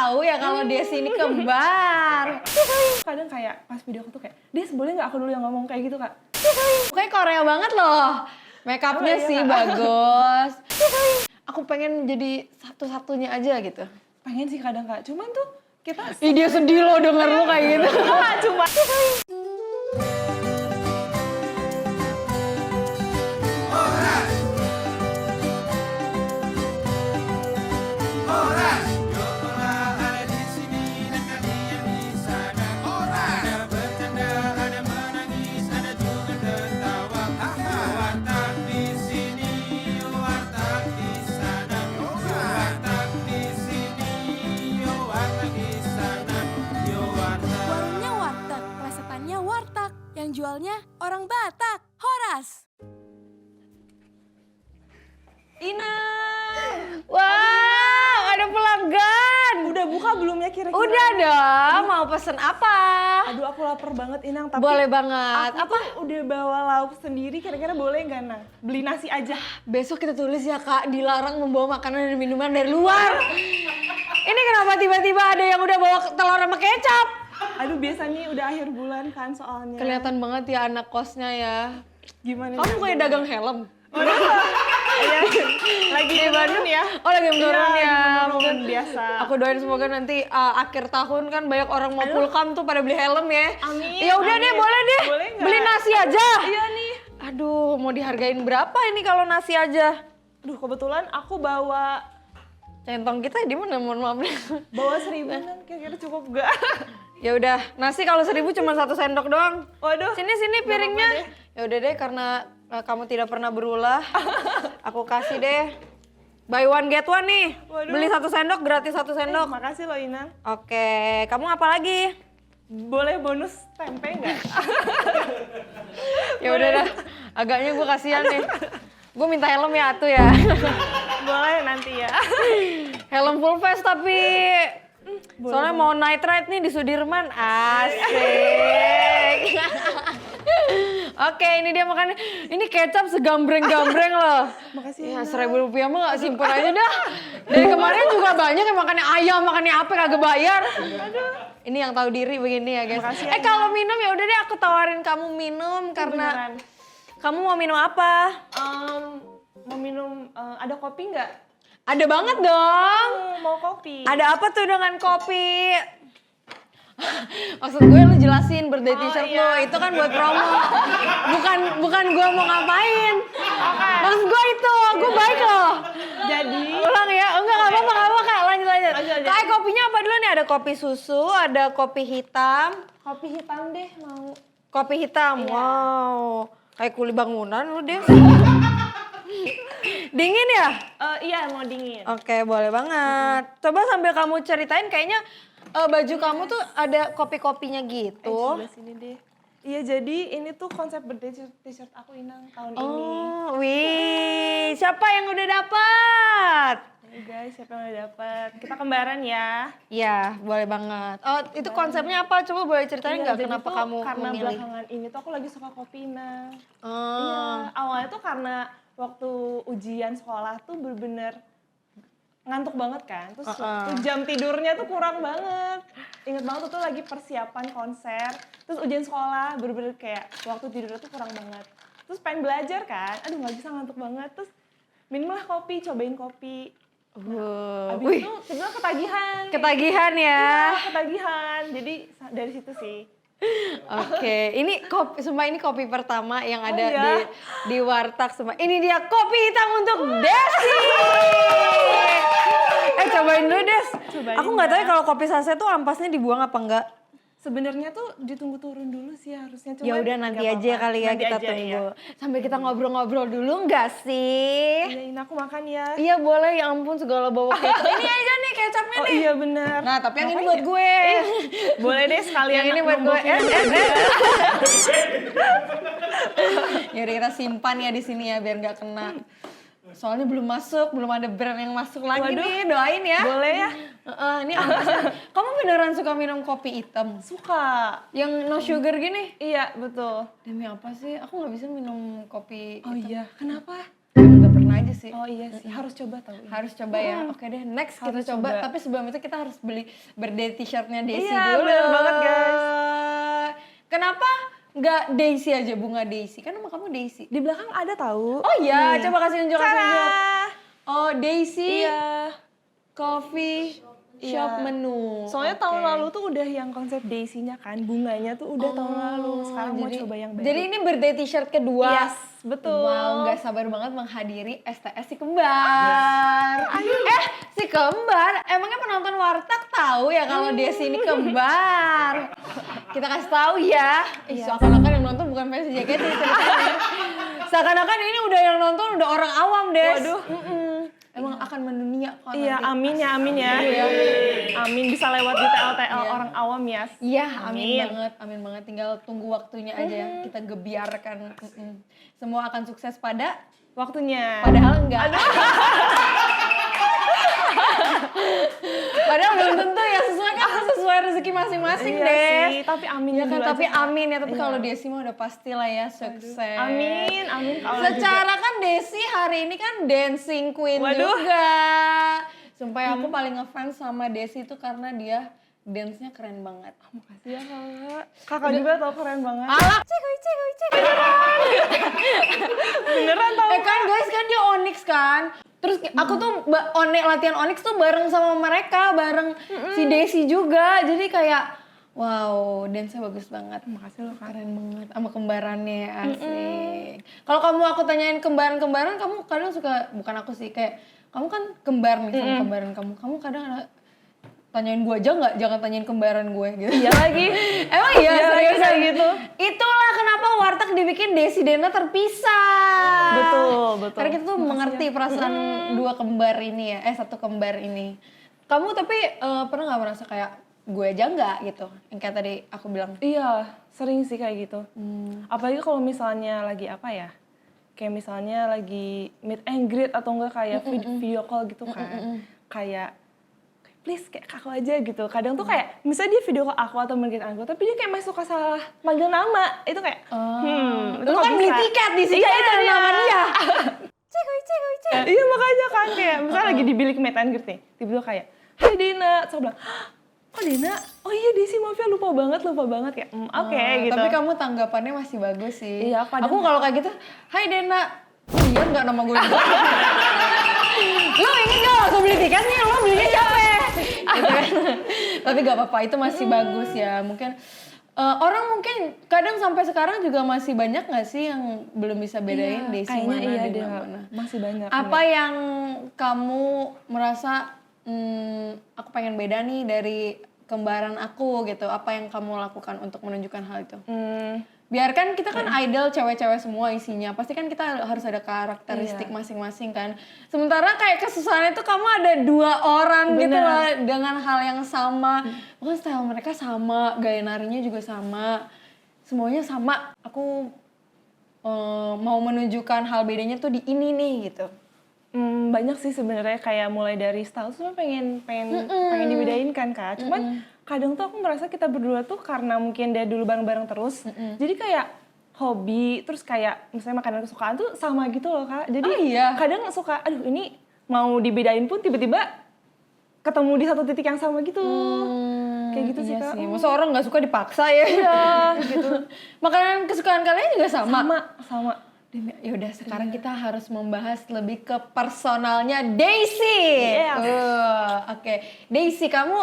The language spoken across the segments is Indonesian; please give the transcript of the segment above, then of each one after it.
tahu ya kalau dia sini kembar. Kadang kayak pas video aku tuh kayak, Des boleh nggak aku dulu yang ngomong kayak gitu kak? Pokoknya Korea banget loh. Make upnya iya, sih Kak. bagus. Aku pengen jadi satu-satunya aja gitu. Pengen sih kadang kak, cuman tuh kita Ih dia sedih loh denger lu kayak gitu. cuma Warungnya warteg, plesetannya warteg, yang jualnya orang Batak, Horas. Ina. Wow, ada pelanggan. Udah buka belum ya kira-kira? Udah dong, mau pesen apa? Aduh aku lapar banget Inang, tapi Boleh banget. aku tuh udah bawa lauk sendiri, kira-kira boleh nggak Nang? Beli nasi aja. Besok kita tulis ya Kak, dilarang membawa makanan dan minuman dari luar. Ini kenapa tiba-tiba ada yang udah bawa telur sama kecap? Aduh biasanya udah akhir bulan kan soalnya. Kelihatan banget ya anak kosnya ya. Gimana? Kamu kayak dagang helm. Iya, lagi di Bandung ya. Oh lagi menurun Iya, ya. lagi menurun, Mungkin biasa. Aku doain semoga nanti akhir tahun kan banyak orang mau pulkam tuh pada beli helm ya. Amin, Ya udah deh, amin. boleh deh. Boleh nggak? Beli nasi aja. Iya nih. Aduh, mau dihargain berapa ini kalau nasi aja? Aduh kebetulan aku bawa Centong kita di mana? Mohon maaf. 1.000 Nang, kira-kira cukup gak? Ya udah, nasi kalau 1.000 cuma 1 sendok doang. Waduh. Sini piringnya. Ya udah deh, karena kamu tidak pernah berulah, aku kasih deh. Buy one get one nih. Waduh. Beli 1 sendok gratis 1 sendok. Makasih loh Inang. Oke, kamu apa lagi? Boleh bonus tempe nggak? Ya udah dah, agaknya gue kasihan nih. Gue minta helm ya atuh ya. Boleh nanti ya. Helm full face tapi soalnya mau night ride nih di Sudirman. Asik. Oke, ini dia makannya. Ini kecap segambreng-gambreng loh. Makasih Ya Inang. Rp1.000 mah gak simpen aja dah. Dari kemarin juga banyak yang makannya ayam, makannya apa kagak bayar. Ini yang tahu diri begini ya guys. Makasih ya, Kalau minum ya udah deh aku tawarin kamu minum karena Beneran. kamu mau minum apa? Mau minum, ada kopi nggak? Ada banget dong. Mau kopi. Ada apa tuh dengan kopi? Maksud gue lu jelasin birthday t-shirt iya. lo, itu kan buat promo. Bukan gue mau ngapain. Maksud gue itu, gue baik loh. Jadi, Ulang ya, enggak apa-apa Kak, lanjut. Lanjut. Kak, kopinya apa dulu nih? Ada kopi susu, ada kopi hitam. kopi hitam deh mau. Kopi hitam, Iya. wow. Kayak kuli bangunan lu deh. Dingin ya? Iya mau dingin. Oke, boleh banget. Coba sambil kamu ceritain, kayaknya baju kamu tuh ada kopi-kopinya gitu. Sebelah sini deh. Iya jadi ini tuh konsep birthday t-shirt aku Inang tahun ini. Oh, wih. Siapa yang udah dapat? Nih guys, siapa yang udah dapat? Kita kembaran ya. Iya, boleh banget. Oh, itu konsepnya apa? Coba boleh ceritain Iya, nggak jadi kenapa tuh kamu karena memilih? belakangan ini tuh aku lagi suka kopi Inang. Oh. Iya, awalnya tuh karena waktu ujian sekolah tuh bener-bener ngantuk banget kan. Terus tuh jam tidurnya tuh kurang banget. Ingat banget tuh lagi persiapan konser. Terus ujian sekolah bener-bener kayak waktu tidurnya tuh kurang banget. Terus pengen belajar kan. Aduh gak bisa ngantuk banget. Terus minumlah kopi, cobain kopi. Abis Wih, itu tiba ketagihan. ketagihan ya. Iya, ketagihan. Jadi dari situ sih. Oke, ini kopi, sumpah ini kopi pertama yang ada ya? di warteg. Sumpah. Ini dia kopi hitam untuk Desi. Cobain dulu Des. Cobain Aku nggak tahu ya. ya kalau kopi saset tuh ampasnya dibuang apa enggak. Sebenarnya tuh ditunggu turun dulu sih harusnya. Ya udah nanti aja kali ya Nanti kita aja, tunggu. Iya. Sambil kita ngobrol-ngobrol dulu nggak sih? Iyain aku makan ya. Iya boleh, ya ampun segala bawa kecap. Ini aja nih kecapnya Oh nih. iya benar. Nah tapi yang ini Makanya- buat gue. Boleh deh sekalian. Yang ini buat gue. nombokin. Ya udah kita simpan ya di sini ya biar nggak kena. Soalnya belum masuk, belum ada brand yang masuk lagi Waduh. nih, doain ya. Boleh ya? Ini ampasnya. Kamu beneran suka minum kopi hitam? Suka. Yang no sugar gini? Iya betul. Demi apa sih? Aku nggak bisa minum kopi Oh hitam. iya. Kenapa? Emang nggak pernah aja aja sih. Oh iya sih, harus coba tau. Harus coba ya. Oke deh, next kita Harus coba. coba. Tapi sebelum itu kita harus beli birthday t-shirtnya Daisy Iya, dulu. bener banget, guys. Kenapa nggak Daisy aja, bunga Daisy? Kan nama kamu Daisy. Di belakang ada tahu. Oh iya, coba kasih unjuk, kasih unjuk. Tada! Oh, Daisy Iya. Coffee Shop Iya. menu. Soalnya Oke. tahun lalu tuh udah yang konsep Daisy-nya kan, bunganya tuh udah tahun lalu. Sekarang mau coba yang baru. Jadi ini birthday t-shirt kedua. Yes, betul. Wow, nggak sabar banget menghadiri STS si kembar. Si kembar, emangnya penonton Warteg tahu ya kalau dia sini kembar? Kita kasih tahu ya. Seakan-akan yang nonton bukan fans JKT ceritanya. Seakan-akan ini udah yang nonton udah orang awam, Des. Waduh. Emang akan mendunia kok Iya, nanti. amin ya, amin ya. Amin bisa lewat di TL-TL orang awam ya. Iya, Amin. amin banget. Tinggal tunggu waktunya aja ya. Kita gebiarkan. Semua akan sukses pada Waktunya. padahal enggak. Padahal belum tentu ya, sesuai rezeki masing-masing Iya deh. sih, tapi amin Ya kan, dulu tapi aja. amin ya. Tapi kalau Desi mah udah pasti lah ya sukses. Amin, amin. Kalau Secara kan Desi hari ini kan dancing queen Waduh. juga. Sumpah aku paling ngefans sama Desi itu karena dia dance-nya keren banget. makasih ya kakak. Kakak juga tau keren banget. Alak. Beneran tau. Kan guys kan dia Onyx kan. Terus aku tuh latihan Onyx tuh bareng sama mereka, bareng si Desi juga. Jadi kayak wow, dance-nya bagus banget. Makasih loh kak. Keren banget sama kembarannya, asik. Kalau aku tanyain kembaran-kembaran, kamu kadang suka, bukan aku sih, kayak kamu kan kembar nih sama kembaran kamu. Kamu kadang tanyain gue aja nggak, jangan tanyain kembaran gue gitu. Iya lagi. Emang iya, Iya, serius kayak gitu. Itulah kenapa Warteg dibikin Desi Dena terpisah. Betul. Karena kita tuh mengerti perasaan dua kembar ini ya, satu kembar ini. Kamu tapi pernah nggak merasa kayak gue aja nggak gitu, yang kayak tadi aku bilang? Iya, sering sih kayak gitu. Apalagi kalau misalnya lagi apa ya, kayak misalnya lagi meet and greet atau enggak kayak video call gitu kan. Kayak please kayak aku aja gitu. Kadang tuh kayak misalnya dia video call aku atau meet aku, tapi dia kayak masih suka salah manggil nama. Itu kayak itu Lu nggak kan beli bisa. tiket di sini, Iya, kan itu ada dia. nama dia. Iya makanya kan kayak misalnya lagi di bilik meet and greet nih, tiba-tiba kayak, "Hai Dina." Terus aku bilang, "Kok Dina? Oh iya Desi, maaf ya lupa banget kayak oke gitu." Tapi kamu tanggapannya masih bagus sih. Iya, padahal- Aku kalau kayak gitu, "Hai Dena." Oh iya nggak nama gue juga. Lo ini nggak aku beli tiket nih, lo belinya siapa ya? Gitu kan. Tapi nggak apa-apa, itu masih bagus ya. Mungkin orang mungkin kadang sampai sekarang juga masih banyak nggak sih yang belum bisa bedain Desi kayaknya mana, iya Dena deh, mana. masih banyak. Apa yang kamu merasa aku pengen beda nih dari kembaran aku gitu? Apa yang kamu lakukan untuk menunjukkan hal itu? Biarkan kita kan idol cewek-cewek semua isinya, pasti kan kita harus ada karakteristik masing-masing kan. Sementara kayak kesusahan itu kamu ada 2 orang gitu loh dengan hal yang sama. Bukan style mereka sama, gaya narinya juga sama, semuanya sama. Aku mau menunjukkan hal bedanya tuh di ini nih gitu. Banyak sih sebenarnya kayak mulai dari style tuh pengen dibedain kan Kak. Cuman kadang tuh aku merasa kita berdua tuh karena mungkin dari dulu bareng-bareng terus. Jadi kayak hobi terus kayak misalnya makanan kesukaan tuh sama gitu loh Kak. Jadi kadang suka aduh ini mau dibedain pun tiba-tiba ketemu di satu titik yang sama gitu. Kayak gitu sih Kak. Masa orang nggak suka dipaksa ya? Iya gitu. Makanan kesukaan kalian juga sama? Sama. Ya udah sekarang kita harus membahas lebih ke personalnya Daisy. Yes. Oke. Daisy, kamu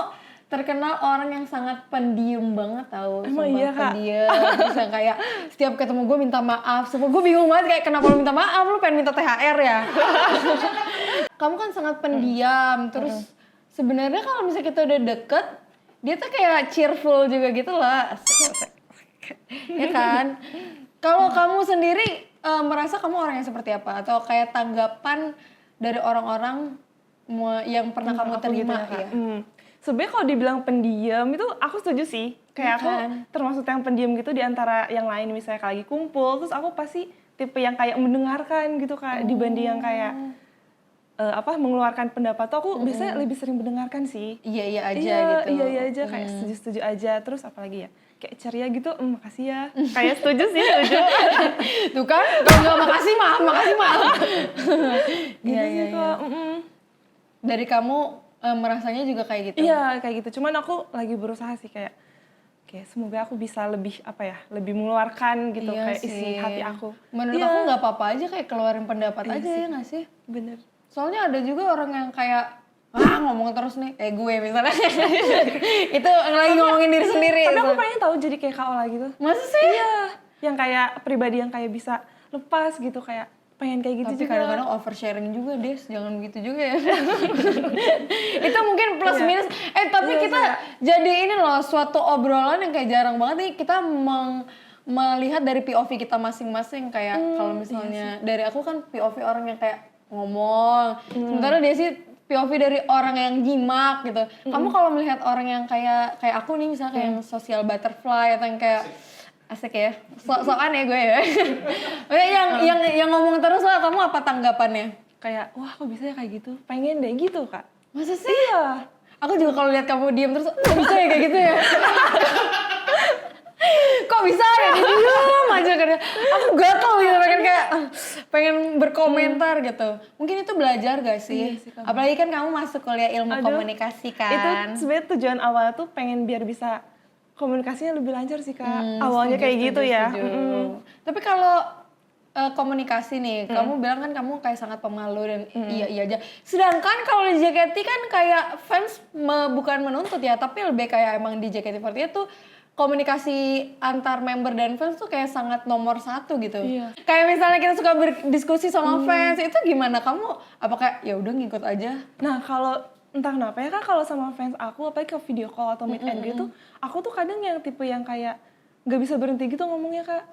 terkenal orang yang sangat pendiam banget tau. Emang iya, Kak? Pendiam. Terus yang kayak setiap ketemu gue minta maaf. Sumpah gue bingung banget kayak kenapa lu minta maaf, lu pengen minta THR ya. Kamu kan sangat pendiam. Terus sebenarnya kalau misalnya kita udah deket, dia tuh kayak cheerful juga gitu lah. Ya kan? Kalau kamu sendiri merasa kamu orang yang seperti apa? Atau kayak tanggapan dari orang-orang yang pernah kamu terima gitu ya? Sebenarnya kalau dibilang pendiam itu aku setuju sih. Kayak aku termasuk yang pendiam gitu di antara yang lain, misalnya lagi kumpul terus aku pasti tipe yang kayak mendengarkan gitu Kak, dibanding yang kayak mengeluarkan pendapat tuh aku biasanya lebih sering mendengarkan sih. Iya aja gitu. Iya aja kayak setuju aja. Terus apalagi ya? kayak ceria gitu, makasih ya. Kayak setuju sih, setuju. Tuh kan, kalau nggak makasih maaf. Gitu sih kok. Dari kamu merasanya juga kayak gitu? Iya kayak gitu, cuman aku lagi berusaha sih kayak semoga aku bisa lebih lebih mengeluarkan gitu Iya kayak isi hati aku. Menurut aku nggak apa-apa aja kayak keluarin pendapat aja sih. ya nggak sih? Bener. Soalnya ada juga orang yang kayak ngomong terus nih, gue misalnya itu lagi ngomongin diri sendiri. Tapi aku pengen tahu jadi kayak Kak Ola gitu. Masa sih? Iya, yang kayak pribadi yang kayak bisa lepas gitu, kayak pengen kayak gitu. Tapi juga. kadang-kadang oversharing juga, Des. Jangan begitu juga ya. Itu mungkin plus minus. Tapi kita jadi ini loh, suatu obrolan yang kayak jarang banget nih. Kita melihat dari POV kita masing-masing. Kayak kalau misalnya dari aku kan POV orang yang kayak ngomong. Sementara dia sih POV dari orang yang nyimak gitu. Kamu kalau melihat orang yang kayak aku nih misalnya kayak yang social butterfly atau yang kayak asik ya, sokan ya gue ya. yang ngomong terus lah, kamu apa tanggapannya? Kayak wah kok bisa ya kayak gitu, pengen deh gitu Kak. Masa sih? Iya. Aku juga kalau lihat kamu diem terus, kok bisa ya kayak gitu ya? Kok bisa ya dia diem aja kan? Aku gatel gitu, pengen berkomentar gitu. Mungkin itu belajar gak sih? Iya sih, apalagi kan kamu masuk kuliah ilmu komunikasi kan? Itu sebenarnya tujuan awal tuh pengen biar bisa komunikasinya lebih lancar sih Kak. Awalnya kayak gitu ya. Tapi kalau komunikasi nih, kamu bilang kan kamu kayak sangat pemalu dan iya aja. Sedangkan kalau di JKT kan kayak fans bukan menuntut ya, tapi lebih kayak emang di JKT48 tuh komunikasi antar member dan fans tuh kayak sangat nomor satu gitu. Iya. Kayak misalnya kita suka berdiskusi sama fans, itu gimana? Kamu apakah ya udah ngikut aja? Nah kalau entah kenapa ya Kak, kalau sama fans aku apalagi ke video call atau meet and greet tuh, aku tuh kadang yang tipe yang kayak nggak bisa berhenti gitu ngomongnya Kak.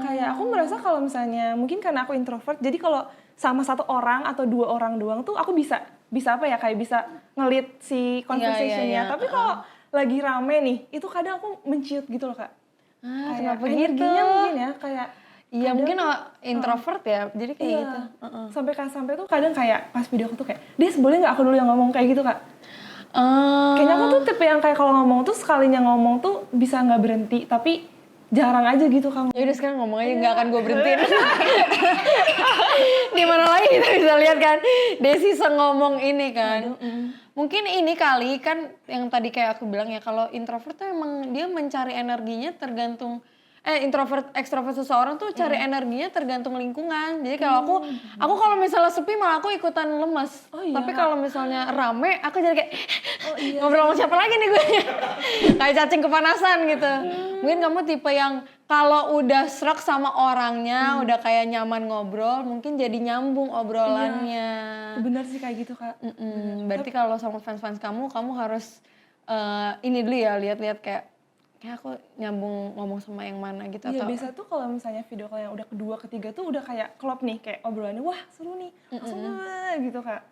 Kayak aku merasa kalau misalnya mungkin karena aku introvert, jadi kalau sama satu orang atau dua orang doang tuh aku bisa apa ya, kayak bisa nge-lead si conversationnya. Tapi kalau lagi rame nih, itu kadang aku menciut gitu loh Kak. Kenapa gitu? Energinya mungkin ya kayak iya mungkin introvert ya, jadi kayak gitu. Sampai tuh kadang kayak pas video aku tuh kayak, Des boleh nggak aku dulu yang ngomong kayak gitu Kak? Kayaknya aku tuh tipe yang kayak kalau ngomong tuh sekalinya ngomong tuh bisa nggak berhenti, tapi jarang aja gitu Kak. Yaudah sekarang ngomong aja, nggak akan gue berhentiin. Di mana lagi kita bisa lihat kan, Desi ngomong ini kan. Mungkin ini kali kan yang tadi kayak aku bilang ya, kalau introvert tuh emang dia mencari energinya tergantung introvert ekstrovert seseorang tuh cari energinya tergantung lingkungan. Jadi kalau aku kalau misalnya sepi malah aku ikutan lemas. Tapi kalau misalnya rame aku jadi kayak ngobrol sama siapa lagi nih gue. Kayak cacing kepanasan gitu. Mungkin kamu tipe yang kalau udah srek sama orangnya, udah kayak nyaman ngobrol, mungkin jadi nyambung obrolannya. Bener sih kayak gitu Kak. Berarti kalau sama fans-fans kamu harus ini dulu ya, lihat-lihat kayak aku nyambung ngomong sama yang mana gitu. Iya atau biasa tuh kalau misalnya video call yang udah kedua ketiga tuh udah kayak klop nih, kayak obrolannya wah seru nih, langsung gitu Kak.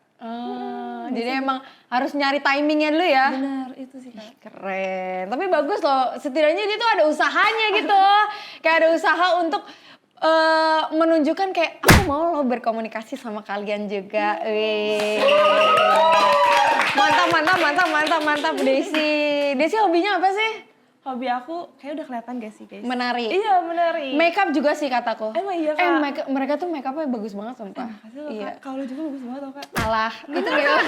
Jadi emang harus nyari timingnya dulu ya. Benar itu sih Kak. Keren, tapi bagus loh, setidaknya dia tuh ada usahanya gitu. Kayak ada usaha untuk menunjukkan kayak aku mau lo berkomunikasi sama kalian juga. Mantap Desi hobinya apa sih? Hobi aku kayak udah kelihatan gak sih guys? Menari. Iya menari. Makeup juga sih kataku. Emang iya Kak? Mereka tuh makeupnya bagus banget sumpah. Iya. Kalau juga bagus banget tau Kak. Alah, itu gimana?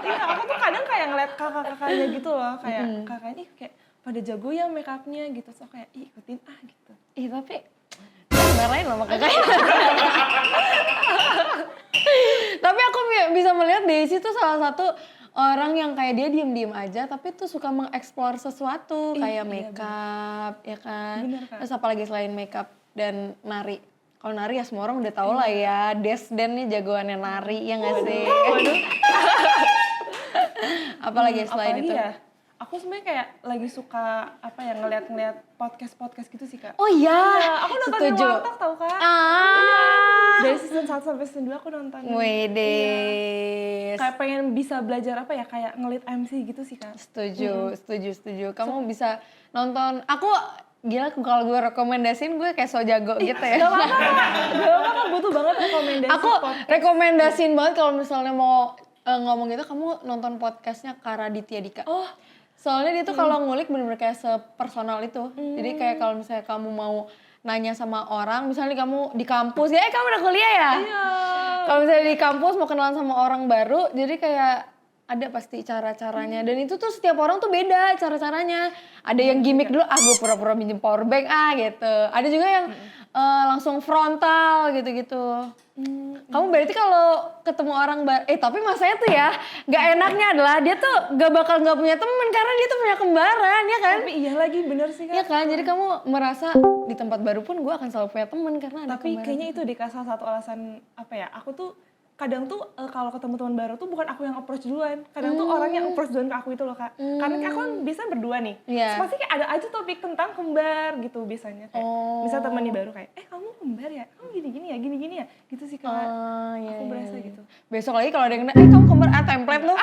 Iya aku tuh kadang kayak ngeliat kakak-kakaknya gitu loh. Kayak kakaknya kayak pada jago ya makeupnya gitu. So kayak ikutin gitu. Tapi marahin loh sama kakaknya. Tapi aku bisa melihat Desi tuh salah satu orang yang kayak dia diem-diem aja tapi tuh suka mengeksplor sesuatu kayak makeup ya kan. Bener, Kak. Terus apalagi selain makeup dan nari. Kalau nari ya semua orang udah tahu lah ya, Desden nih jagoannya nari ya nggak sih? Apalagi selain apalagi itu? Ya? Aku sebenarnya kayak lagi suka ngeliat podcast gitu sih Kak. Oh iya, Aku nontonin setuju. Warteg tau Kak. Dari season 1 sampai season 2 aku nonton. Wede. Kayak pengen bisa belajar kayak ngelit MC gitu sih Kak. Setuju. Kamu bisa nonton, aku gila kalau gue rekomendasiin gue kayak so jago gitu ya. Gak apa-apa, butuh banget rekomendasi Aku podcast. rekomendasiin banget kalau misalnya mau ngomong gitu, kamu nonton podcastnya Kak Raditya Dika. Soalnya dia tuh kalau ngulik bener-bener kayak sepersonal itu. Jadi kayak kalau misalnya kamu mau nanya sama orang, misalnya kamu di kampus, ya kamu udah kuliah ya? Iya. Kalau misalnya di kampus mau kenalan sama orang baru, jadi kayak ada pasti cara-caranya. Dan itu tuh setiap orang tuh beda cara-caranya. Ada yang gimmick dulu, gue pura-pura minjem power bank, gitu. Ada juga yang langsung frontal gitu-gitu. Kamu berarti kalau ketemu orang baru, tapi masanya tuh ya gak enaknya adalah dia tuh gak bakal gak punya temen karena dia tuh punya kembaran, ya kan? Tapi iya lagi, bener sih Kak. Iya kan, jadi kamu merasa di tempat baru pun gue akan selalu punya temen karena ada Tapi kembaran. kayaknya itu deh Kak, salah satu alasan apa ya, aku tuh kadang tuh kalau ketemu teman baru tuh bukan aku yang approach duluan, kadang tuh orang yang approach duluan ke aku itu loh Kak. Karena aku kan biasanya berdua nih, Iya. terus pasti kayak ada aja topik tentang kembar gitu biasanya kayak, misal temen nih baru kayak, kamu kembar ya, kamu gini-gini ya, gitu sih Kak. Iya, Aku iya, berasa iya. gitu. Besok lagi kalau ada yang kena, kamu kembar, template lu.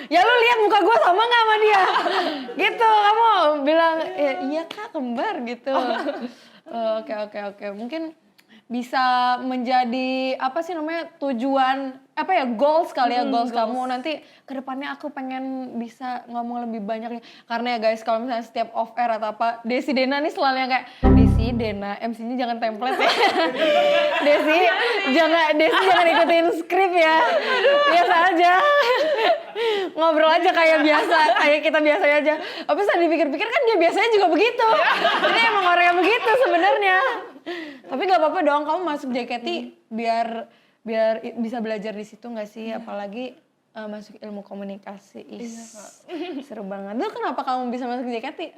Ya lu lihat muka gue sama gak sama dia? Gitu, kamu bilang, iya Kak kembar gitu. Oke. Mungkin bisa menjadi apa sih namanya tujuan apa ya goals kali ya goals kamu nanti kedepannya aku pengen bisa ngomong lebih banyak nih karena ya guys kalau misalnya setiap off air atau apa Desi Dena nih selalu yang kayak Desi Dena MC-nya jangan template ya Desi jangan ikutin skrip ya biasa aja ngobrol aja kayak biasa kayak kita biasanya aja tapi saat dipikir-pikir kan dia biasanya juga begitu jadi emang orang yang begitu sebenarnya tapi nggak apa-apa dong kamu masuk JKT biar bisa belajar di situ nggak sih apalagi masuk ilmu komunikasi seru banget. Lu kenapa kamu bisa masuk JKT?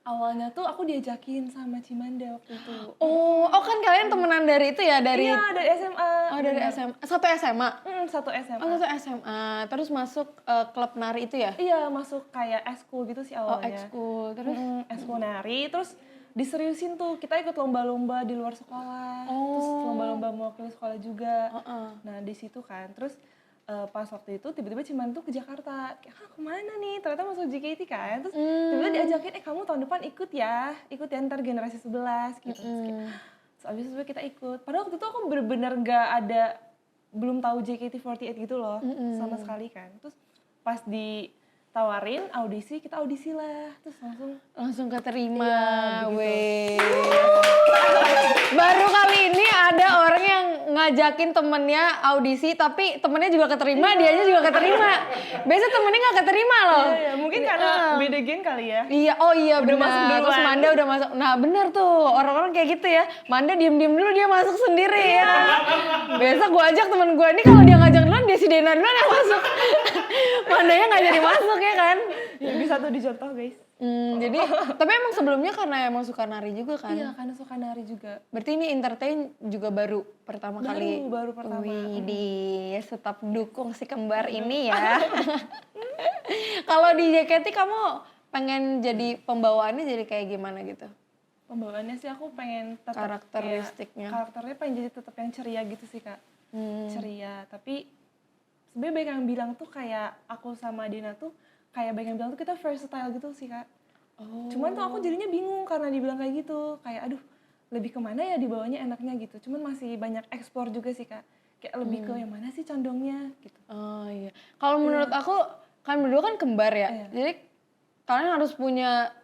Awalnya tuh aku diajakin sama Cimanda waktu itu. Oh kan kalian temenan dari itu ya dari Iya, dari SMA. Oh dari SMA. Satu SMA. Satu SMA. Oh satu SMA. Terus masuk klub nari itu ya? Iya, masuk kayak ekskul gitu sih awalnya. Oh ekskul. Terus ekskul nari, terus diseriusin tuh kita ikut lomba-lomba di luar sekolah, terus lomba-lomba mewakili sekolah juga. Nah di situ kan, terus pas waktu itu tiba-tiba Ciman tuh ke Jakarta, kayak kemana nih? Ternyata masuk JKT kan, terus tiba-tiba diajakin, kamu tahun depan ikut ya ntar generasi 11 gitu. Terus abis itu kita ikut. Padahal waktu itu aku bener-bener belum tahu JKT48 gitu loh, sama sekali kan. Terus pas ditawarin audisi, kita audisi lah, terus langsung keterima, weh. Baru kali ini ada orang yang ngajakin temennya audisi, tapi temennya juga keterima, dianya juga keterima. Biasa temennya nggak keterima loh. Iya, mungkin karena beda gen kali ya. Iya, Udah benar. masuk duluan. Terus Manda udah masuk. Nah benar tuh, orang-orang kayak gitu ya. Manda diem-diem dulu, dia masuk sendiri ya. Biasa gue ajak temen gue, ini kalau dia ngajak duluan, dia si Dena duluan yang masuk. Mandanya nggak jadi masuk ya kan. Ya, bisa tuh dicontoh guys. Jadi, tapi emang sebelumnya karena emang suka nari juga kan? Iya, karena suka nari juga. Berarti ini entertain juga baru pertama kali? Baru pertama. Widih, tetap dukung si kembar ini ya. Kalau di JKT kamu pengen jadi pembawaannya jadi kayak gimana gitu? Pembawaannya sih aku pengen tetap Karakteristiknya. Karakternya pengen jadi tetap yang ceria gitu sih Kak. Ceria, tapi sebenarnya banyak yang bilang tuh kayak aku sama Dina tuh kayak banyak yang bilang tuh kita versatile gitu sih Kak. Cuman tuh aku jadinya bingung karena dibilang kayak gitu. Kayak aduh lebih kemana ya dibawanya enaknya gitu. Cuman masih banyak eksplor juga sih Kak. Kayak lebih ke yang mana sih condongnya gitu. Oh iya. Kalau menurut aku kan berdua kan kembar ya. Iya. Jadi kalian harus punya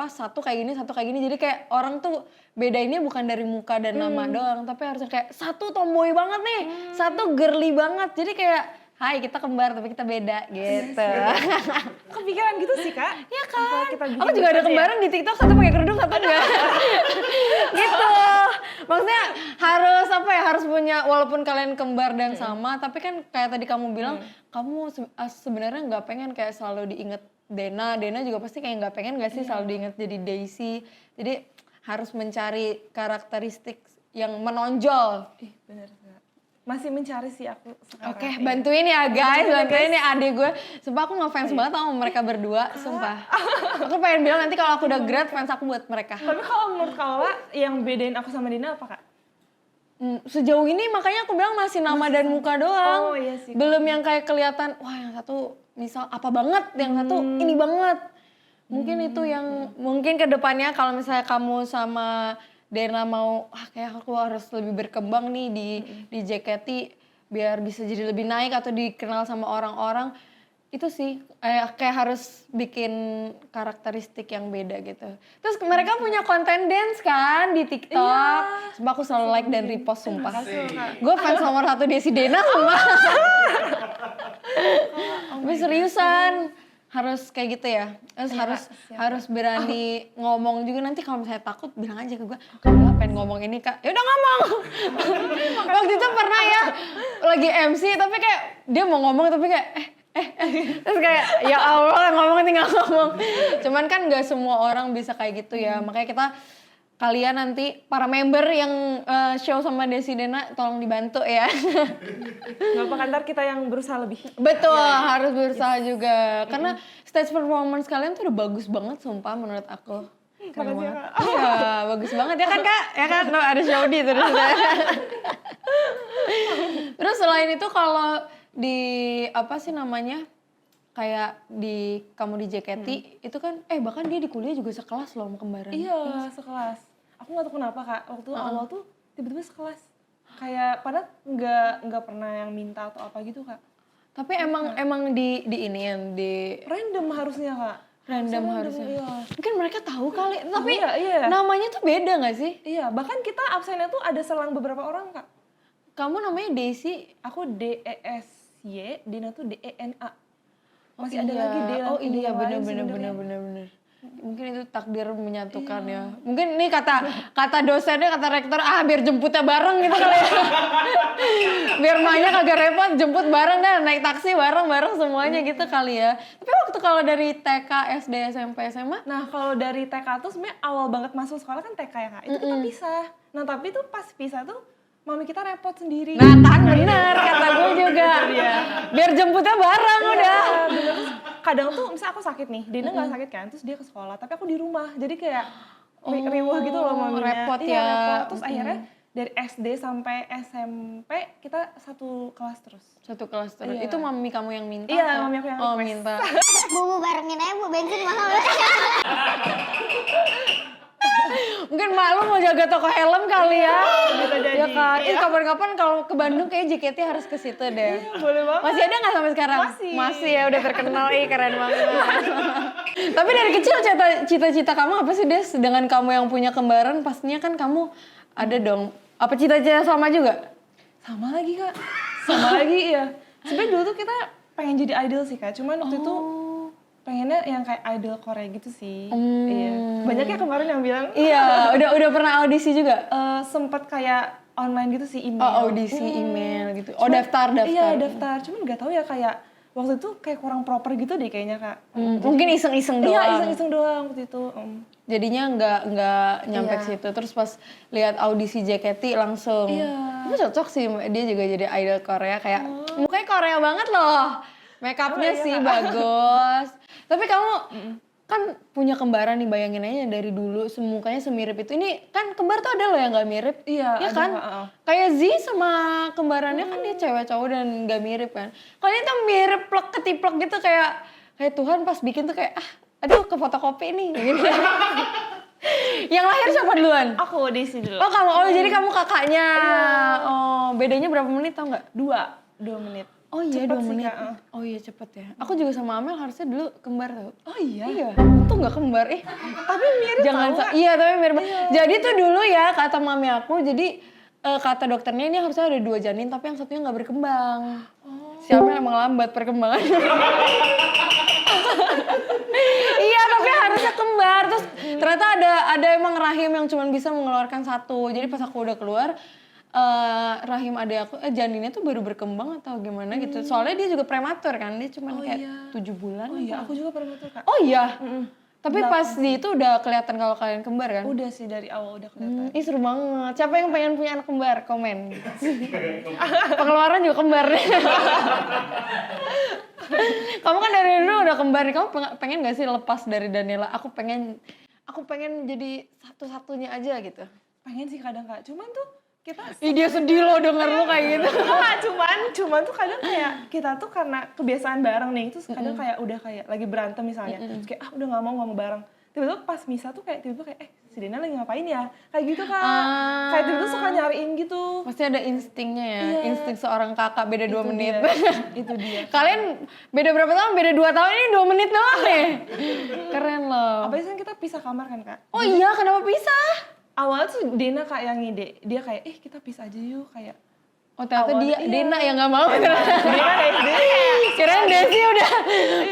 satu kayak gini, satu kayak gini. Jadi kayak orang tuh bedainnya bukan dari muka dan nama doang, tapi harusnya kayak satu tomboy banget nih, satu girly banget. Jadi kayak hai kita kembar tapi kita beda gitu. Kepikiran gitu sih Kak. Iya kan. Kita bikin Aku juga ada gitu ya. kembaran di TikTok, satu pakai kerudung, satu enggak. Gitu. Maksudnya harus harus punya walaupun kalian kembar dan sama, tapi kan kayak tadi kamu bilang kamu sebenarnya nggak pengen kayak selalu diinget Dena juga pasti kayak nggak pengen nggak sih selalu diinget jadi Daisy. Jadi harus mencari karakteristik yang menonjol. Bener Kak. Masih mencari sih aku sekarang. Oke, bantuin ya guys, bantuin ya adik gue. Sumpah aku ngefans banget sama mereka berdua, sumpah. Aku pengen bilang nanti kalau aku udah grad, fans aku buat mereka. Tapi kalau menurut Kaula yang bedain aku sama Dina apa Kak? Sejauh ini makanya aku bilang masih nama dan muka doang. Oh iya sih. Belum yang kayak kelihatan, wah yang satu misal apa banget, yang satu ini banget. Mungkin itu yang, mungkin kedepannya kalau misalnya kamu sama Dena mau, kayak aku harus lebih berkembang nih di JKT biar bisa jadi lebih naik atau dikenal sama orang-orang. itu sih kayak harus bikin karakteristik yang beda gitu. Terus mereka punya konten dance kan di TikTok. Sumpah aku selalu like dan repost sumpah. Gue fans nomor 1 Desi Dena sumpah. Tapi seriusan harus kayak gitu ya. Terus harus berani ngomong juga. Nanti kalau misalnya takut bilang aja ke gue, "Kamu pengen ngomong ini Kak." Ya udah ngomong. Waktu itu pernah ya lagi MC tapi kayak dia mau ngomong tapi kayak terus kayak ya Allah ngomong tinggal ngomong. Cuman kan gak semua orang bisa kayak gitu ya. Makanya kalian nanti para member yang show sama Desi Dena tolong dibantu ya. Gak apa-apa, ntar kita yang berusaha lebih. Betul, harus berusaha juga. Karena stage performance kalian tuh udah bagus banget sumpah menurut aku. Keren banget. Iya, bagus banget ya kan Kak? Ya kan, no, ada Shodi tuh. Terus selain itu kalau di apa sih namanya? Kayak kamu di JKT itu kan bahkan dia di kuliah juga sekelas loh sama kembaran. Iya, sekelas. Aku gak tahu kenapa Kak, waktu awal tuh tiba-tiba sekelas. Kayak padahal nggak pernah yang minta atau apa gitu Kak. Tapi emang di ini yang di Random harusnya Kak. random harusnya. Iya. Mungkin mereka tahu kali, tapi iya. namanya tuh beda gak sih? Iya, bahkan kita absennya tuh ada selang beberapa orang Kak. Kamu namanya Desi. Aku DESY, Dina tuh DENA. Masih Oh ada iya. lagi D Oh iya bener. Mungkin itu takdir menyatukan ya. Mungkin ini kata dosennya, kata rektor, biar jemputnya bareng gitu kali ya. Biar emaknya kagak repot, jemput bareng dah, naik taksi bareng semuanya gitu kali ya. Tapi waktu kalau dari TK, SD, SMP, SMA? Nah kalau dari TK tuh sebenarnya awal banget masuk sekolah kan TK ya Kak, itu kita pisah. Nah tapi tuh pas pisah tuh mami kita repot sendiri. Nah kan bener, kata gue juga. Biar jemputnya bareng udah. Bener. Terus kadang tuh misalnya aku sakit nih, Dina gak sakit kan, terus dia ke sekolah, tapi aku di rumah. Jadi kayak riuh gitu loh maminya. Repot iya, ya. Repot. Terus akhirnya dari SD sampai SMP kita satu kelas terus. Satu kelas terus. Iya. Itu mami kamu yang minta? Iya, mami aku yang request. minta. Bu, barengin aja Bu, bensin mahal. Mungkin mak lu mau jaga toko helm kali ya. Bisa jadi. Ya kan. Iya. Kapan-kapan kalau ke Bandung kayak JKT harus ke situ deh. Iya, boleh banget. Masih ada nggak sampai sekarang? Masih. Ya udah terkenal, keren banget. Tapi dari kecil cita-cita kamu apa sih Des? Dengan kamu yang punya kembaran pastinya kan kamu ada dong. Apa cita-cita sama juga? Sama lagi Kak. Sama lagi iya. Sebenarnya dulu tuh kita pengen jadi idol sih Kak. Cuman waktu itu pengennya yang kayak idol Korea gitu sih. Iya. Banyak ya kemarin yang bilang. Iya, udah pernah audisi juga? Sempet kayak online gitu sih, email. Oh, audisi email gitu. Oh, daftar. Iya, daftar. Cuman nggak tahu ya kayak waktu itu kayak kurang proper gitu deh kayaknya Kak. Mungkin iseng-iseng doang. Iya, iseng-iseng doang waktu itu. Jadinya nggak nyampe ke situ. Terus pas lihat audisi JKT langsung. Iya. Itu cocok sih, dia juga jadi idol Korea kayak mukanya Korea banget loh. Make up-nya sih bagus. Tapi kamu kan punya kembaran nih, bayangin aja dari dulu mukanya semirip itu. Ini kan kembar tuh ada loh yang nggak mirip. Iya, ya ada, kan? Kayak Z sama kembarannya kan dia cewek cowok dan nggak mirip kan. Kalau ini tuh mirip plek ketiplek gitu kayak Tuhan pas bikin tuh kayak aduh ke fotokopi nih gitu. Yang lahir siapa duluan? Aku di sini dulu. Oh kamu, jadi kamu kakaknya. Oh bedanya berapa menit tau nggak? 2 menit. Oh iya Cepet 2 sih, menit. Kak. Oh iya cepet ya. Aku juga sama Amel harusnya dulu kembar tau. Oh iya? Iya, untung nggak kembar. Tapi mirip Jangan tau, Kak. iya tapi mirip. Jadi tuh dulu ya kata mami aku, jadi kata dokternya ini harusnya ada 2 janin tapi yang satunya nggak berkembang. Si Amel emang lambat perkembangan. Iya tapi harusnya kembar. Terus ternyata ada emang rahim yang cuma bisa mengeluarkan 1. Jadi pas aku udah keluar rahim adik aku janinnya tuh baru berkembang atau gimana gitu. Soalnya dia juga prematur kan, dia cuma kayak 7 bulan. Oh iya, aku juga prematur Kak. Oh iya. Tapi pas di itu udah kelihatan kalau kalian kembar kan? Udah sih dari awal udah kelihatan. Ih seru banget. Siapa yang pengen punya anak kembar? Komen. Pengeluaran juga kembar. Kamu kan dari dulu udah kembar nih. Kamu pengen gak sih lepas dari Daniela? Aku pengen jadi satu-satunya aja gitu. Pengen sih kadang Kak. Cuman tuh kita Ih dia sedih loh denger lu kayak gitu. Enggak, cuman tuh kadang kayak kita tuh karena kebiasaan bareng nih, terus kadang kayak udah kayak lagi berantem misalnya, terus kayak udah nggak mau bareng. tiba-tiba pas misa tuh kayak tiba-tiba kayak si Dena lagi ngapain ya? Kayak gitu Kak. Kayak tiba-tiba suka nyariin gitu. Pasti ada instingnya ya, Iya. insting seorang kakak beda 2 menit. Itu dia. Kalian beda berapa tahun? Beda 2 tahun, ini 2 menit doang deh. Keren loh. Apalagi kan kita pisah kamar kan Kak. Oh iya, kenapa pisah? Awalnya tuh Dena Kak yang ngide. Dia kayak kita pisah aja yuk kayak. Oh ternyata Awalnya, dia, Dena yang gak mau ternyata. Dena kayak kayak Kirain Desi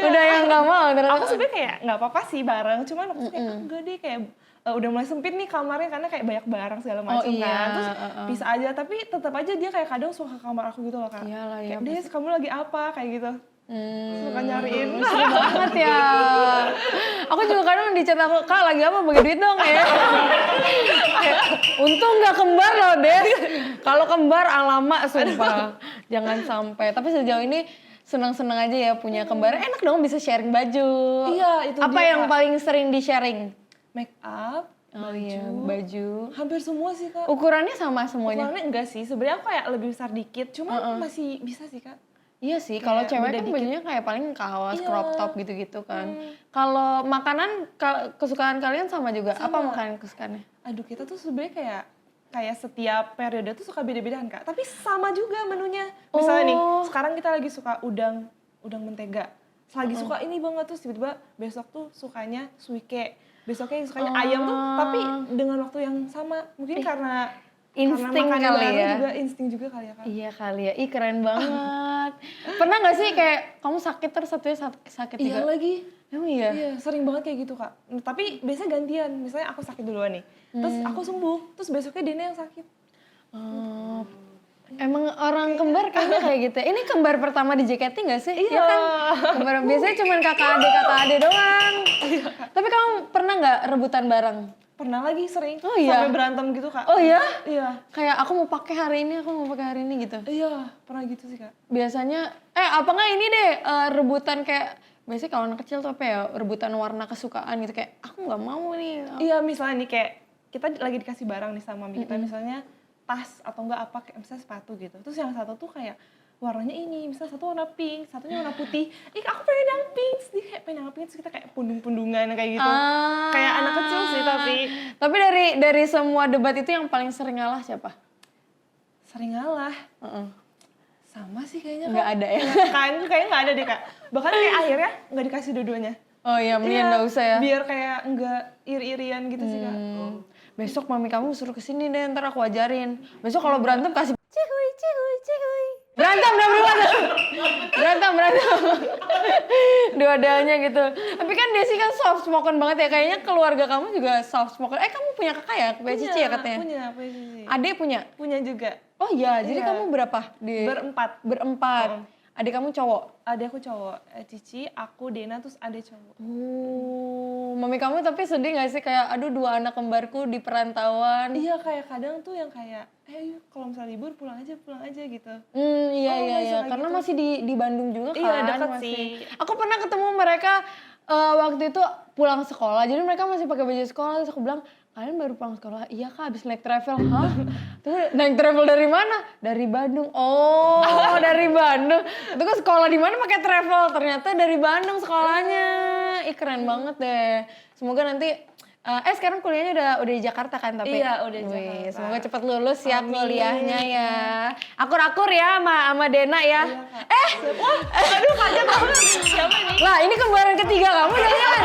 udah yang gak mau ternyata. aku sebenarnya kayak nggak apa-apa sih bareng, cuman aku tuh kayak enggak deh kayak udah mulai sempit nih kamarnya karena kayak banyak barang segala macam iya, kan. Terus bisa aja tapi tetap aja dia kayak kadang suka ke kamar aku gitu loh Kak. Iyalah, ya, Kayak Des kamu lagi apa kayak gitu. Suka nyariin. Seru banget ya. Aku juga kadang di chat aku, Kak lagi apa bagi duit dong ya. Untung gak kembar loh Des. Kalau kembar alamak sumpah. Jangan sampai. Tapi sejauh ini senang-senang aja ya punya kembar. Enak dong bisa sharing baju. Iya, itu Apa dia, yang Kak. paling sering di sharing? Make up, Oh iya, baju. hampir semua sih Kak. Ukurannya sama semuanya? Ukurannya enggak sih, sebenarnya aku kayak lebih besar dikit, cuma masih bisa sih Kak. Iya sih, kalau Kayak cewek beda kan dikit. bajunya kayak paling kaos, Iya. crop top gitu-gitu kan. Kalau makanan, kesukaan kalian sama juga? Apa makanan kesukaannya? Aduh kita tuh sebenarnya kayak setiap periode tuh suka beda-bedaan Kak, tapi sama juga menunya. Misalnya nih, sekarang kita lagi suka udang mentega. Lagi suka ini banget tuh tiba-tiba besok tuh sukanya suike. Besoknya sukanya ayam tuh tapi dengan waktu yang sama. Mungkin karena Insting makan kali bareng ya. juga insting juga kali ya Kak. Iya kali ya, ih keren banget. Pernah gak sih kayak kamu sakit terus satunya sakit Iya juga? lagi. Emang iya? Iya, sering banget kayak gitu Kak. Tapi biasanya gantian. Misalnya aku sakit duluan nih. Terus aku sembuh. Terus besoknya Dena yang sakit. Oh, emang orang kembar kayaknya kayak gitu. Ini kembar pertama di JKT gak sih? Iya. kan? Kembar biasanya cuma kakak adik doang. Tapi kamu pernah nggak rebutan bareng? Pernah lagi sering. Oh iya? Sampai berantem gitu Kak. Oh iya? Iya. Kayak aku mau pakai hari ini, aku mau pakai hari ini gitu. Iya, pernah gitu sih Kak. Biasanya, apa nggak ini deh rebutan kayak biasanya kalau anak kecil tuh apa ya rebutan warna kesukaan gitu kayak aku nggak mau nih. Iya, misalnya nih kayak kita lagi dikasih barang nih sama mami kita, misalnya tas atau enggak apa kayak misalnya sepatu gitu. Terus yang satu tuh kayak warnanya ini, misalnya satu warna pink, satunya warna putih. Aku pengen yang pink, dia kayak pengen yang pink, terus kita kayak pundung-pundungan kayak gitu. Kayak anak kecil sih tapi. Tapi dari semua debat itu yang paling sering ngalah siapa? Sering ngalah. Sama sih kayaknya Nggak ada ya? Kayaknya nggak ada deh Kak. Bahkan kayak akhirnya nggak dikasih dua-duanya. Oh iya, mendingan nggak usah ya. Biar kayak nggak iri-irian gitu sih Kak. Besok mami kamu suruh kesini deh, ntar aku ajarin. Besok kalau berantem kasih cihuy. Berantem dah berantem. Dua-duanya gitu. Tapi kan Desi kan soft spoken banget ya. Kayaknya keluarga kamu juga soft spoken. Kamu punya kakak ya? Punya cici ya katanya? Punya cici. Adik punya? Punya juga. Oh iya, jadi Iya. kamu berapa? Berempat. Adik kamu cowok? Adik aku cowok, Cici, aku, Dena, terus adik cowok. Mami kamu tapi sedih gak sih kayak aduh 2 anak kembarku di perantauan? Iya kayak kadang tuh yang kayak, yuk kalau misalnya libur pulang aja gitu. Iya Oh, iya nggak iya, suka karena gitu. masih di Bandung juga kan. Iya, dekat masih. sih. Aku pernah ketemu mereka waktu itu pulang sekolah, jadi mereka masih pakai baju sekolah. Terus aku bilang, kalian baru pulang sekolah? Iya Kak, habis naik travel. Hah? Terus naik travel dari mana? Dari Bandung. Oh, dari Bandung. Terus sekolah di mana pakai travel? Ternyata dari Bandung sekolahnya. Ih keren banget deh. Semoga nanti sekarang kuliahnya udah di Jakarta kan tapi? Iya, udah di Wih, Jakarta. semoga cepet lulus ya Amin. kuliahnya ya. Akur-akur ya sama Dena ya. Aduh kaget banget, siapa ini? Lah ini kembaran ketiga kamu jangan.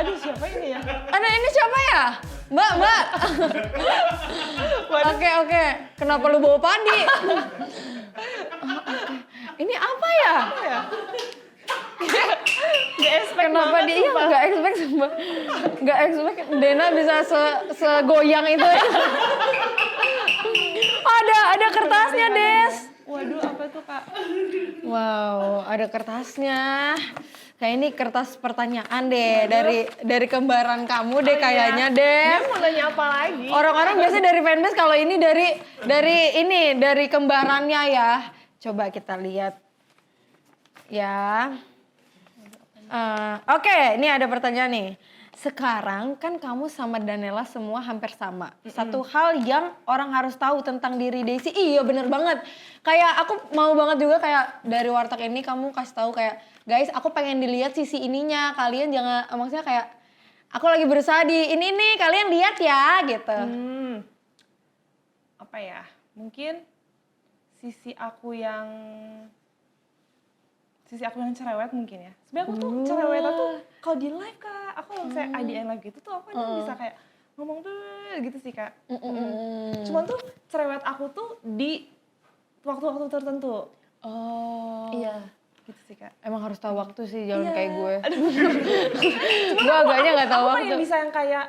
Aduh siapa ini ya? Ini siapa ya? Mbak. Oke. Kenapa lu bawa padi? Ini apa ya? Gak expect Kenapa banget dia sumpah. nggak expect sumpah. Nggak expect Dena bisa segoyang itu ya. Ada kertasnya, Des. Waduh apa tuh Kak? Wow, ada kertasnya. Kayak ini kertas pertanyaan deh dari kembaran kamu deh kayaknya deh. Dia mau nanya apa lagi? Orang-orang biasa dari fanbase, kalau ini dari kembarannya ya. Coba kita lihat. Ya. Oke, ini ada pertanyaan nih. Sekarang kan kamu sama Danella semua hampir sama. Satu hal yang orang harus tahu tentang diri Desi. Iya bener banget. Kayak aku mau banget juga kayak dari Warteg ini kamu kasih tahu kayak, guys aku pengen dilihat sisi ininya. Kalian jangan, maksudnya kayak aku lagi berusaha di ini nih, kalian lihat ya gitu. Apa ya? Mungkin sisi aku yang cerewet mungkin ya. Sebenarnya aku tuh cerewetnya tuh kalau di live Kak, aku kalau misalnya IDN live gitu tuh aku bisa kayak ngomong tuh gitu sih Kak. Cuman tuh cerewet aku tuh di waktu-waktu tertentu. Oh. Iya, gitu sih Kak. Emang harus tahu waktu sih, jangan Iya. kayak gue. Gue agaknya nggak tahu Aku waktu. pengen bisa yang kayak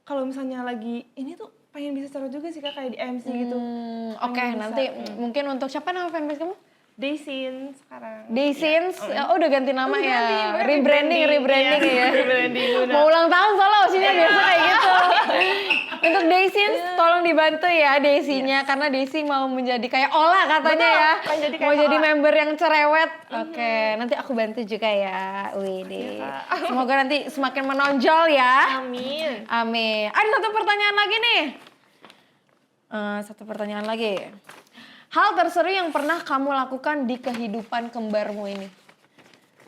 kalau misalnya lagi ini tuh pengen bisa cerewet juga sih Kak, kayak di MC gitu. Oke, Pengen bisa. nanti mungkin untuk siapa nama fanbase kamu? Daysin sekarang. Daysins, oh udah ganti nama Udah ya, ganti, rebranding iya. ya. Rebranding udah. Mau ulang tahun soalnya osinya biasa kayak gitu. Untuk Daysins, tolong dibantu ya Daysinya, karena Daisy mau menjadi kayak Ola katanya Betul, ya. pengen jadi kayak Mau jadi Ola. member yang cerewet. Oke, nanti aku bantu juga ya. Widih. Semoga nanti semakin menonjol ya. Amin. Amin. Ada satu pertanyaan lagi nih. Satu pertanyaan lagi. Hal terseru yang pernah kamu lakukan di kehidupan kembarmu ini?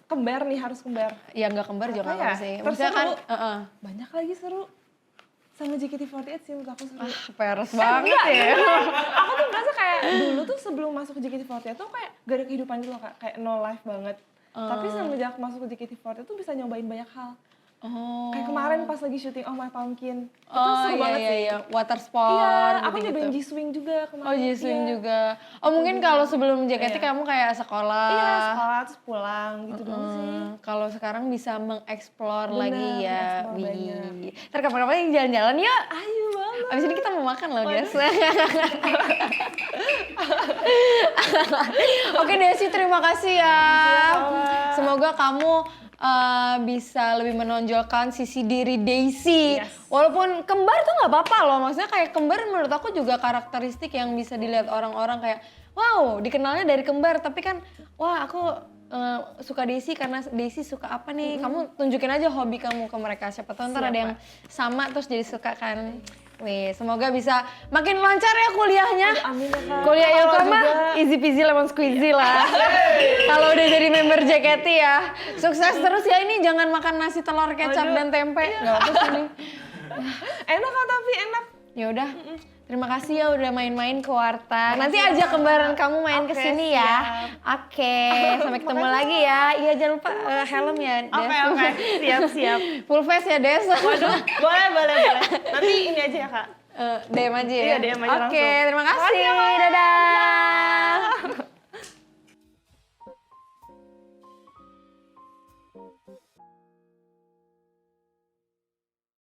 Kembar nih, harus kembar. Ya nggak kembar juga Apa nggak ya? apa sih. Terseru. Maksudnya kan, Banyak lagi seru. Sama JKT48 sih menurut aku seru. peres banget ya. Aku tuh merasa kayak dulu tuh sebelum masuk ke JKT48 tuh kayak gak ada kehidupan gitu loh Kak. Kayak no life banget. Tapi semenjak masuk ke JKT48 tuh bisa nyobain banyak hal. Oh. Kayak kemarin pas lagi syuting Oh My Pumpkin. Itu Oh seru iya, banget iya, sih. iya. Water sport. Iya, aku gitu-gitu. nyobain G-Swing juga kemarin. Oh G-swing Iya. juga. Oh mungkin kalau sebelum JKT Iya. kamu kayak sekolah. Iya, sekolah terus pulang gitu doang sih. Kalau sekarang bisa mengeksplor Bener, lagi ya. mengeksplor banyak. Wih. Ntar kapan-kapan jalan-jalan yuk. Ayo banget. Abis ini kita mau makan loh guys. Oke Desi, terima kasih ya. Semoga kamu bisa lebih menonjolkan sisi diri Daisy. Yes. Walaupun kembar tuh nggak apa-apa loh. Maksudnya kayak kembar menurut aku juga karakteristik yang bisa dilihat orang-orang kayak wow dikenalnya dari kembar. Tapi kan wah aku suka Daisy karena Daisy suka apa nih. Kamu tunjukin aja hobi kamu ke mereka. Siapa tahu ntar ada yang sama terus jadi suka kan. Wih, semoga bisa makin lancar ya kuliahnya. Amin ya Kak. Kuliah Kalau Ilkom mah juga- easy peasy lemon squeezy lah. Kalau udah jadi member JKT ya. Sukses terus ya, ini jangan makan nasi telur kecap Aduh, dan tempe. Gak apa sih ini. Enak Kak, tapi enak. Ya udah. Terima kasih ya udah main-main ke Warta. Nanti ajak kembaran kamu main Oke, ke sini ya. Oke, sampai ketemu lagi ya. Iya jangan lupa helm ya, Des. Oke. Siap. Full face ya, Des. Waduh, boleh. Nanti ini aja ya Kak. DM aja ya. Iya, DM aja Oke, langsung. terima kasih. Makasih ya, Kak. Dadah.